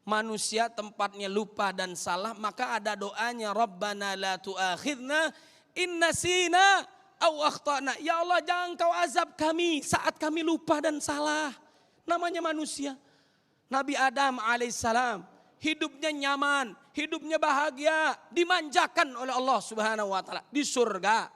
Manusia tempatnya lupa dan salah, maka ada doanya, Rabbana la tu'akhidna in nasina aw akhtana. Ya Allah, jangan kau azab kami saat kami lupa dan salah. Namanya manusia. Nabi Adam alaihissalam hidupnya nyaman, hidupnya bahagia, dimanjakan oleh Allah Subhanahu wa taala di surga.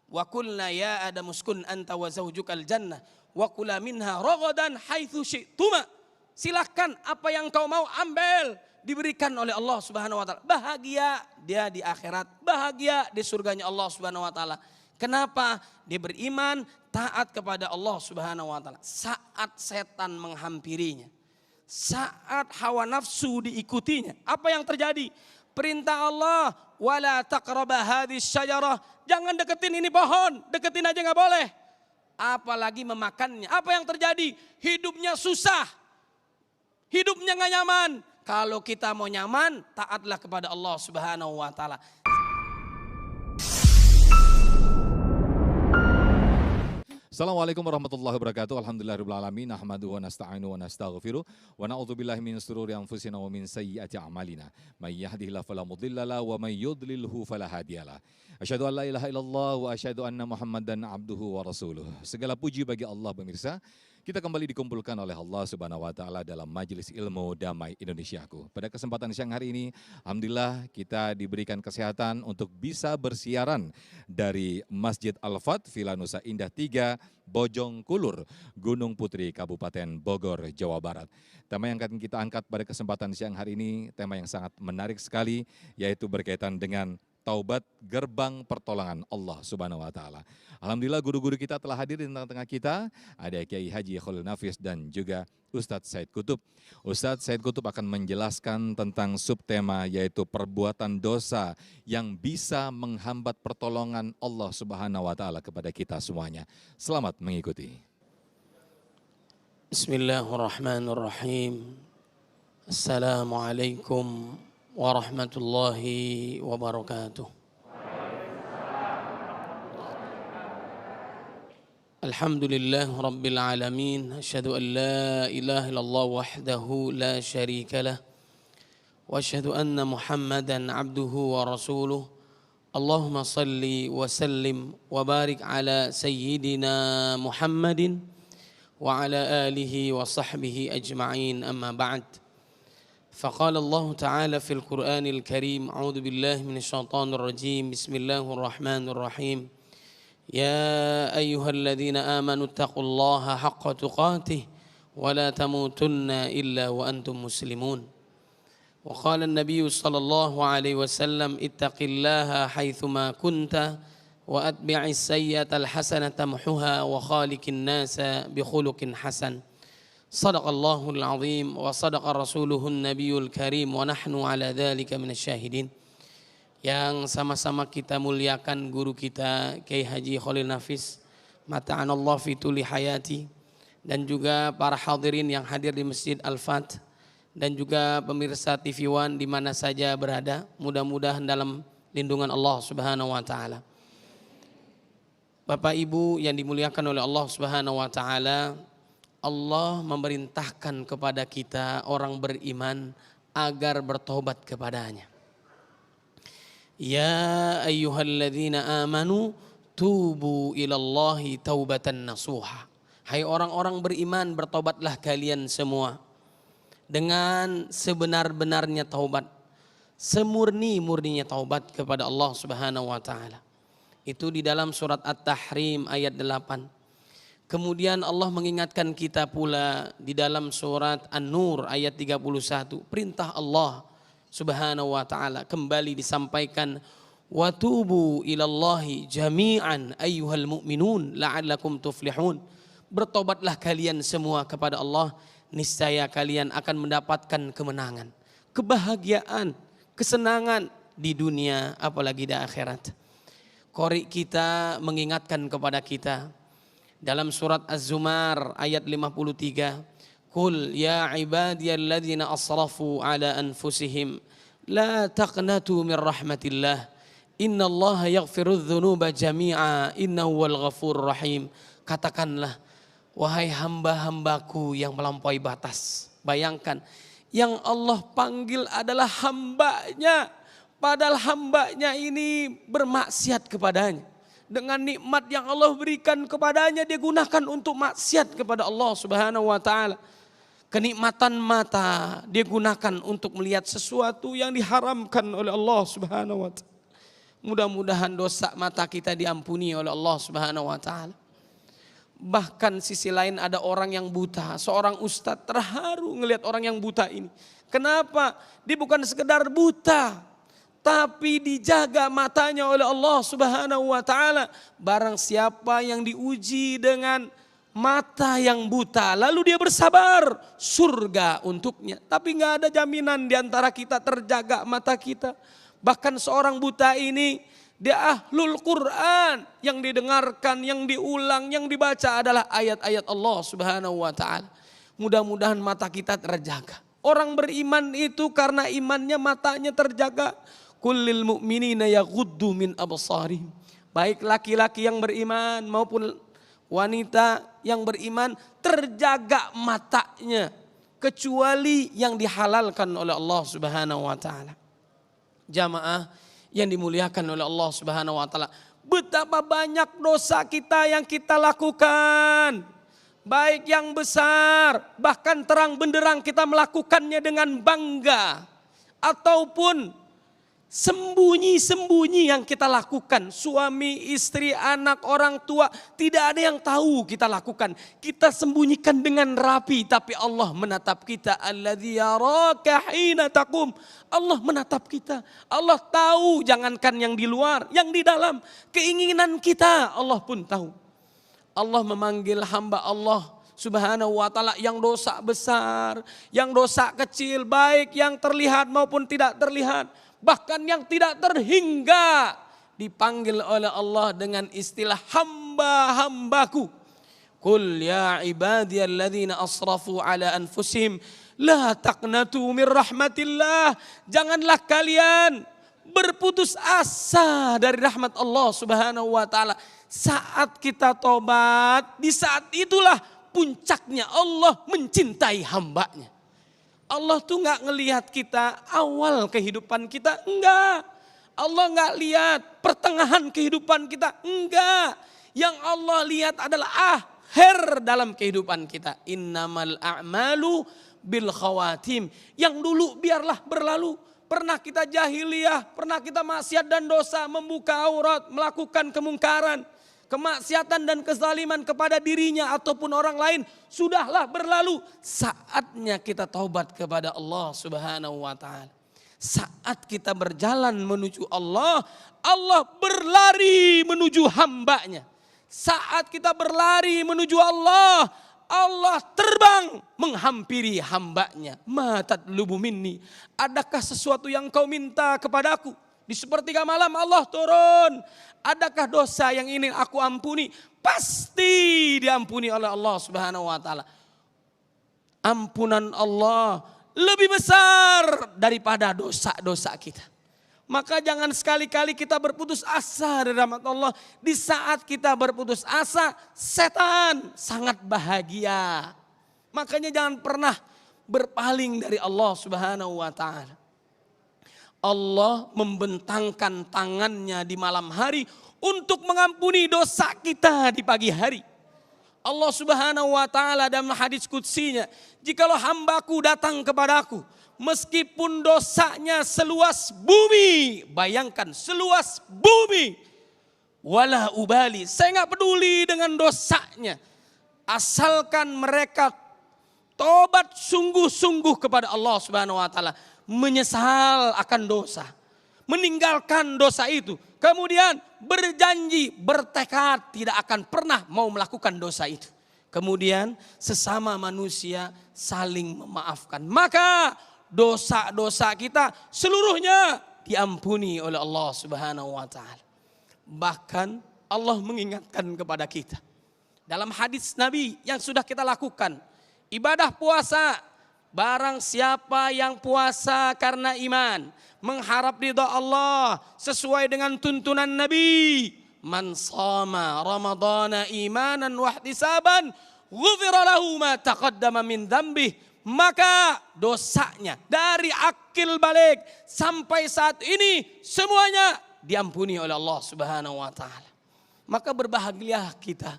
Wa qulna ya Adam uskun anta wa zawjukal jannah wa kula minha ragadan haitsu syi'tuma. Silakan apa yang kau mau ambil, diberikan oleh Allah Subhanahu wa taala. Bahagia dia di akhirat, bahagia di surganya Allah Subhanahu wa taala. Kenapa? Dia beriman, taat kepada Allah Subhanahu wa taala. Saat setan menghampirinya, saat hawa nafsu diikutinya, apa yang terjadi? Perintah Allah, wala taqraba hadhihi syajarah. Jangan deketin ini pohon, deketin aja nggak boleh. Apalagi memakannya. Apa yang terjadi? Hidupnya susah. Hidupnya nggak nyaman. Kalau kita mau nyaman, taatlah kepada Allah Subhanahu wa taala. Assalamualaikum warahmatullahi wabarakatuh. Alhamdulillahirabbil alamin. Nahmaduhu wa nasta'inu wa nastaghfiruh wa na'udzubillahi min shururi anfusina wa min sayyiati a'malina. May yahdihillahu fala mudilla lahu wa may yudlilhu fala hadiyalah. Asyhadu an la ilaha illallah wa asyhadu anna Muhammadan abduhu wa rasuluh. Segala puji bagi Allah pemirsa. Kita kembali dikumpulkan oleh Allah Subhanahu wa taala dalam Majelis Ilmu Damai Indonesiaku. Pada kesempatan siang hari ini, alhamdulillah kita diberikan kesehatan untuk bisa bersiaran dari Masjid Al-Fat Villa Nusa Indah 3, Bojongkulur, Gunung Putri, Kabupaten Bogor, Jawa Barat. Tema yang akan kita angkat pada kesempatan siang hari ini, tema yang sangat menarik sekali, yaitu berkaitan dengan taubat gerbang pertolongan Allah Subhanahu wa taala. Alhamdulillah guru-guru kita telah hadir di tengah-tengah kita. Ada Kiai Haji Khalil Nafis dan juga Ustadz Said Kutub. Ustadz Said Kutub akan menjelaskan tentang subtema yaitu perbuatan dosa yang bisa menghambat pertolongan Allah Subhanahu wa taala kepada kita semuanya. Selamat mengikuti. Bismillahirrahmanirrahim. Assalamualaikum warahmatullahi wabarakatuh. Alhamdulillah rabbil alamin. Asyhadu an la ilaha illallah wahdahu la syarika lah. Wa asyhadu anna Muhammadan abduhu wa rasuluh. Allahumma salli wa sallim wa barik ala sayyidina Muhammadin wa ala alihi wa sahbihi ajma'in, amma ba'd. فقال الله تعالى في القرآن الكريم أعوذ بالله من الشيطان الرجيم بسم الله الرحمن الرحيم يا أيها الذين آمنوا اتقوا الله حق تقاته ولا تموتن إلا وأنتم مسلمون وقال النبي صلى الله عليه وسلم اتق الله حيثما كنت وأتبع السيئة الحسنة تمحها وخالق الناس بخلق حسن Sadaqallahul azim wa sadaqa rasuluhun nabiyul karim wa nahnu ala dhalika minasyahidin. Yang sama-sama kita muliakan guru kita Kiai Haji Khalil Nafis, mata'anallah fi tuli hayati, dan juga para hadirin yang hadir di Masjid Al-Fat dan juga pemirsa TV One di mana saja berada, mudah-mudahan dalam lindungan Allah Subhanahu wa taala. Bapak Ibu yang dimuliakan oleh Allah Subhanahu wa taala, Allah memerintahkan kepada kita orang beriman agar bertobat kepadanya. Ya ayyuhalladzina amanu tubu ilallahi taubatan nasuha. Hai orang-orang beriman, bertobatlah kalian semua dengan sebenar-benarnya taubat, semurni-murninya taubat kepada Allah Subhanahu wa taala. Itu di dalam surat At-Tahrim ayat 8. Kemudian Allah mengingatkan kita pula di dalam surat An-Nur ayat 31. Perintah Allah Subhanahu wa taala kembali disampaikan, wa tubu ilallahi jami'an ayyuhal mu'minun la'allakum tuflihun. Bertobatlah kalian semua kepada Allah, niscaya kalian akan mendapatkan kemenangan, kebahagiaan, kesenangan di dunia apalagi di akhirat. Qori kita mengingatkan kepada kita dalam surat Az-Zumar ayat 53, Qul ya ibadiyalladzina asrafu ala anfusihim la taqnatu min rahmatillah innallaha yaghfirudz dzunuba jami'a innahu wal ghafurur rahim. Katakanlah, wahai hamba-hambaku yang melampaui batas. Bayangkan, yang Allah panggil adalah hambanya. Padahal hambanya ini bermaksiat kepadanya. Dengan nikmat yang Allah berikan kepadanya, dia gunakan untuk maksiat kepada Allah Subhanahu wa ta'ala. Kenikmatan mata dia gunakan untuk melihat sesuatu yang diharamkan oleh Allah Subhanahu wa ta'ala. Mudah-mudahan dosa mata kita diampuni oleh Allah Subhanahu wa ta'ala. Bahkan sisi lain ada orang yang buta. Seorang ustadz terharu ngelihat orang yang buta ini. Kenapa? Dia bukan sekedar buta, tapi dijaga matanya oleh Allah Subhanahu wa ta'ala. Barang siapa yang diuji dengan mata yang buta, lalu dia bersabar, surga untuknya. Tapi gak ada jaminan diantara kita terjaga mata kita. Bahkan seorang buta ini, dia ahlul Quran. Yang didengarkan, yang diulang, yang dibaca adalah ayat-ayat Allah Subhanahu wa ta'ala. Mudah-mudahan mata kita terjaga. Orang beriman itu karena imannya matanya terjaga. Kullil mu'minina yaghuddu min absarihim. Baik laki-laki yang beriman maupun wanita yang beriman terjaga matanya. Kecuali yang dihalalkan oleh Allah Subhanahu wa ta'ala. Jamaah yang dimuliakan oleh Allah Subhanahu wa ta'ala. Betapa banyak dosa kita yang kita lakukan. Baik yang besar, bahkan terang benderang kita melakukannya dengan bangga. Ataupun sembunyi-sembunyi yang kita lakukan. Suami, istri, anak, orang tua, tidak ada yang tahu kita lakukan. Kita sembunyikan dengan rapi, tapi Allah menatap kita. Alladzi yaraka hina taqum. Allah menatap kita. Allah tahu, jangankan yang di luar, yang di dalam. Keinginan kita Allah pun tahu. Allah memanggil hamba Allah Subhanahu wa ta'ala yang dosa besar, yang dosa kecil, baik yang terlihat maupun tidak terlihat. Bahkan yang tidak terhingga dipanggil oleh Allah dengan istilah hamba-hambaku. Qul ya ibadiyalladzina asrafu ala anfusihim la taqnatu min rahmatillah. Janganlah kalian berputus asa dari rahmat Allah Subhanahu wa ta'ala. Saat kita tobat, di saat itulah puncaknya Allah mencintai hambanya. Allah tuh gak ngelihat kita awal kehidupan kita, enggak. Allah gak lihat pertengahan kehidupan kita, enggak. Yang Allah lihat adalah akhir dalam kehidupan kita. Innamal a'malu bil khawatim. Yang dulu biarlah berlalu. Pernah kita jahiliyah, pernah kita maksiat dan dosa, membuka aurat, melakukan kemungkaran, kemaksiatan dan kezaliman kepada dirinya ataupun orang lain, sudahlah berlalu. Saatnya kita taubat kepada Allah Subhanahu wa ta'ala. Saat kita berjalan menuju Allah, Allah berlari menuju hambanya. Saat kita berlari menuju Allah, Allah terbang menghampiri hambanya. Ma tatlubu minni. Adakah sesuatu yang kau minta kepadaku? Di sepertiga malam Allah turun. Adakah dosa yang ingin aku ampuni? Pasti diampuni oleh Allah Subhanahu wa ta'ala. Ampunan Allah lebih besar daripada dosa-dosa kita. Maka jangan sekali-kali kita berputus asa dari rahmat Allah. Di saat kita berputus asa, setan sangat bahagia. Makanya jangan pernah berpaling dari Allah Subhanahu wa ta'ala. Allah membentangkan tangannya di malam hari untuk mengampuni dosa kita di pagi hari. Allah Subhanahu wa ta'ala dalam hadis qudsinya, jikalau hambaku datang kepadaku, meskipun dosanya seluas bumi, bayangkan seluas bumi, wala ubali, saya gak peduli dengan dosanya. Asalkan mereka tobat sungguh-sungguh kepada Allah Subhanahu wa ta'ala, menyesal akan dosa, meninggalkan dosa itu, kemudian berjanji, bertekad tidak akan pernah mau melakukan dosa itu. Kemudian sesama manusia saling memaafkan. Maka dosa-dosa kita seluruhnya diampuni oleh Allah Subhanahu wa ta'ala. Bahkan Allah mengingatkan kepada kita dalam hadis Nabi yang sudah kita lakukan, ibadah puasa. Barang siapa yang puasa karena iman, mengharap ridha Allah sesuai dengan tuntunan Nabi, man shama ramadhana imanan wa ihtisaban ghufira lahu ma taqaddama min dzambih. maka dosanya dari akil balik sampai saat ini semuanya diampuni oleh Allah Subhanahu wa taala. Maka berbahagialah kita.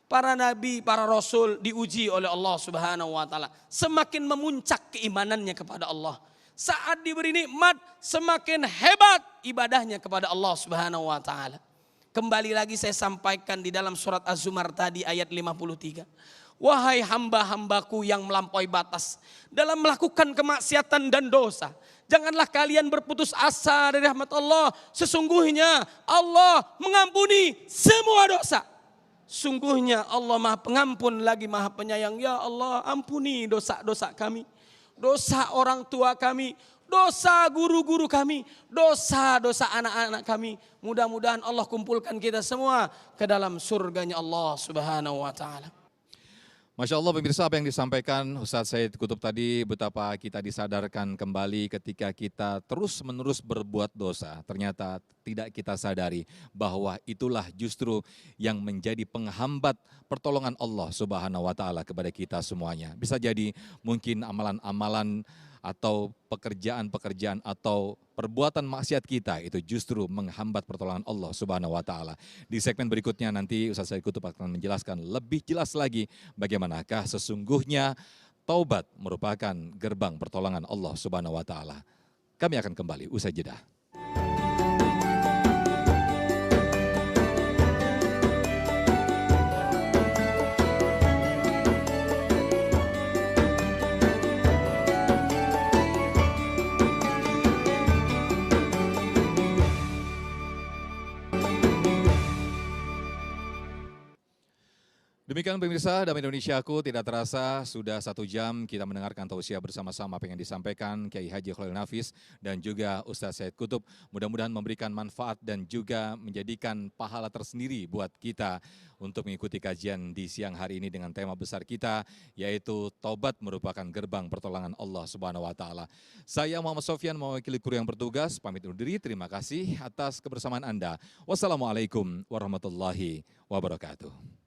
Para nabi, para rasul diuji oleh Allah Subhanahu wa taala. Semakin memuncak keimanannya kepada Allah. Saat diberi nikmat semakin hebat ibadahnya kepada Allah Subhanahu wa taala. Kembali lagi saya sampaikan di dalam surat Az-Zumar tadi ayat 53. Wahai hamba-hambaku yang melampaui batas dalam melakukan kemaksiatan dan dosa. Janganlah kalian berputus asa dari rahmat Allah. Sesungguhnya Allah mengampuni semua dosa. Sungguhnya Allah Maha Pengampun lagi Maha Penyayang. Ya Allah, ampuni dosa-dosa kami. Dosa orang tua kami, dosa guru-guru kami, dosa-dosa anak-anak kami. Mudah-mudahan Allah kumpulkan kita semua ke dalam surganya Allah Subhanahu wa taala. Masya Allah pemirsa, apa yang disampaikan Ustadz Said Kutub tadi, betapa kita disadarkan kembali ketika kita terus-menerus berbuat dosa. Ternyata tidak kita sadari bahwa itulah justru yang menjadi penghambat pertolongan Allah Subhanahu wa taala kepada kita semuanya. Bisa jadi mungkin amalan-amalan atau pekerjaan-pekerjaan atau perbuatan maksiat kita itu justru menghambat pertolongan Allah Subhanahu wa taala. Di segmen berikutnya nanti Ustaz Said Kutub akan menjelaskan lebih jelas lagi bagaimanakah sesungguhnya taubat merupakan gerbang pertolongan Allah Subhanahu wa taala. Kami akan kembali usai jeda. Demikian pemirsa, Damai Indonesiaku, tidak terasa sudah 1 jam kita mendengarkan tausiah bersama-sama apa yang disampaikan Kiai Haji Khalil Nafis dan juga Ustaz Said Kutub. Mudah-mudahan memberikan manfaat dan juga menjadikan pahala tersendiri buat kita untuk mengikuti kajian di siang hari ini dengan tema besar kita, yaitu Taubat merupakan gerbang pertolongan Allah Subhanahu wa taala. Saya Muhammad Sofyan mewakili kru yang bertugas, pamit undur diri. Terima kasih atas kebersamaan Anda. Wassalamualaikum warahmatullahi wabarakatuh.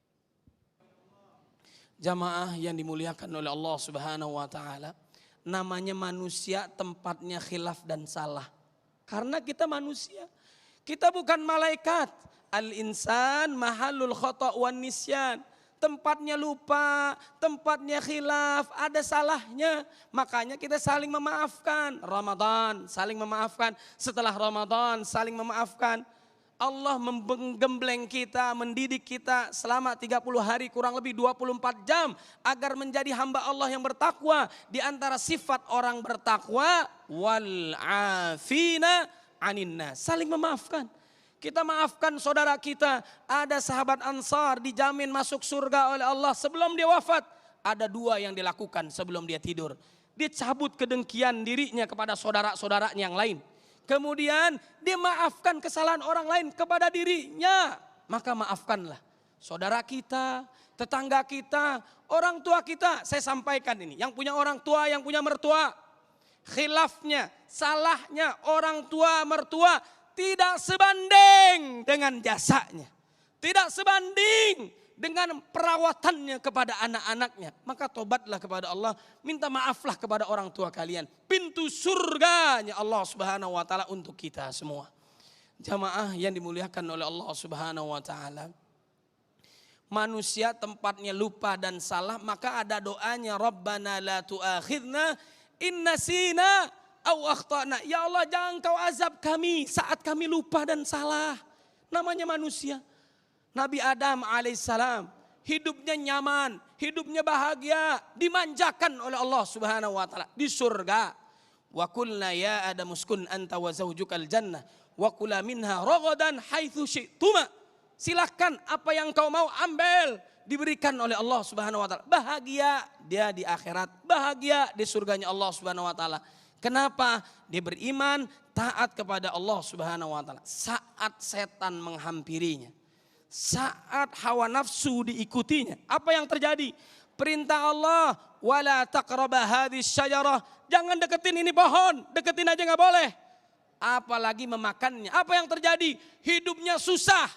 Jamaah yang dimuliakan oleh Allah Subhanahu wa taala, namanya manusia tempatnya khilaf dan salah. Karena kita manusia, kita bukan malaikat. Al-insan mahallul khata' wan nisyan. Tempatnya lupa, tempatnya khilaf, ada salahnya. Makanya kita saling memaafkan. Ramadan saling memaafkan, setelah Ramadan saling memaafkan. Allah menggembleng kita, mendidik kita selama 30 hari kurang lebih 24 jam agar menjadi hamba Allah yang bertakwa. Di antara sifat orang bertakwa, wal afina aninna, saling memaafkan. Kita maafkan saudara kita, ada sahabat Ansar dijamin masuk surga oleh Allah sebelum dia wafat. Ada 2 yang dilakukan sebelum dia tidur. Dia cabut kedengkian dirinya kepada saudara-saudaranya yang lain. Kemudian dia maafkan kesalahan orang lain kepada dirinya. Maka maafkanlah saudara kita, tetangga kita, orang tua kita. Saya sampaikan ini, yang punya orang tua, yang punya mertua. Khilafnya, salahnya orang tua mertua tidak sebanding dengan jasanya. Tidak sebanding dengan perawatannya kepada anak-anaknya. Maka tobatlah kepada Allah, minta maaflah kepada orang tua kalian. Pintu surganya Allah Subhanahu wa taala untuk kita semua. Jamaah yang dimuliakan oleh Allah Subhanahu wa taala. Manusia tempatnya lupa dan salah, maka ada doanya, Rabbana la tu'akhidna in nasina aw akhtana. Ya Allah, jangan kau azab kami saat kami lupa dan salah. Namanya manusia. Nabi Adam alaihissalam hidupnya nyaman, hidupnya bahagia, dimanjakan oleh Allah Subhanahu wa taala di surga. Wa qulna ya Adam uskun anta wa zaujukal jannah wa kula minha ragadan haitsu syi'tuma. Silakan apa yang kau mau ambil, diberikan oleh Allah Subhanahu wa taala. Bahagia dia di akhirat, bahagia di surganya Allah Subhanahu wa taala. Kenapa? Dia beriman, taat kepada Allah Subhanahu wa taala. Saat setan menghampirinya, saat hawa nafsu diikutinya, apa yang terjadi? Perintah Allah, wala taqraba hadhihi syajarah, jangan deketin ini pohon, deketin aja nggak boleh. Apalagi memakannya. Apa yang terjadi? Hidupnya susah,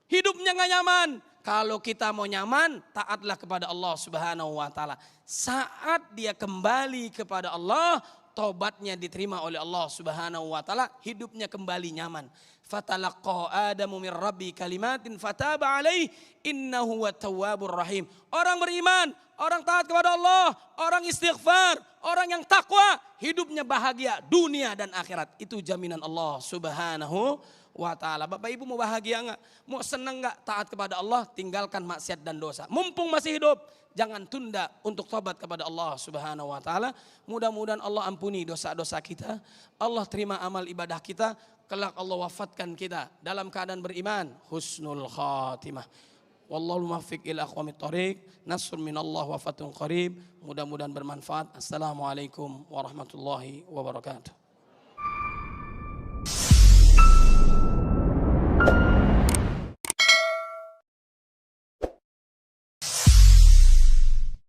hidupnya nggak nyaman. Kalau kita mau nyaman, taatlah kepada Allah Subhanahu wa taala. saat dia kembali kepada Allah, tobatnya diterima oleh Allah Subhanahu wa taala, hidupnya kembali nyaman. Fatalaqqa Adamu min Rabbi kalimatin fataba alaihi innahu wattawwabur rahim. Orang beriman, orang taat kepada Allah, orang istighfar, orang yang takwa, hidupnya bahagia dunia dan akhirat. Itu jaminan Allah Subhanahu wa ta'ala. Bapak Ibu mau bahagia enggak? Mau senang enggak taat kepada Allah? Tinggalkan maksiat dan dosa. Mumpung masih hidup, jangan tunda untuk tobat kepada Allah Subhanahu wa ta'ala. Mudah-mudahan Allah ampuni dosa-dosa kita. Allah terima amal ibadah kita. Kelak Allah wafatkan kita dalam keadaan beriman. Husnul khatimah. Wallahu muwaffiq ila aqwamit thoriq. Nasrun minallah wa fathun qarib. Mudah-mudahan bermanfaat. Assalamualaikum warahmatullahi wabarakatuh.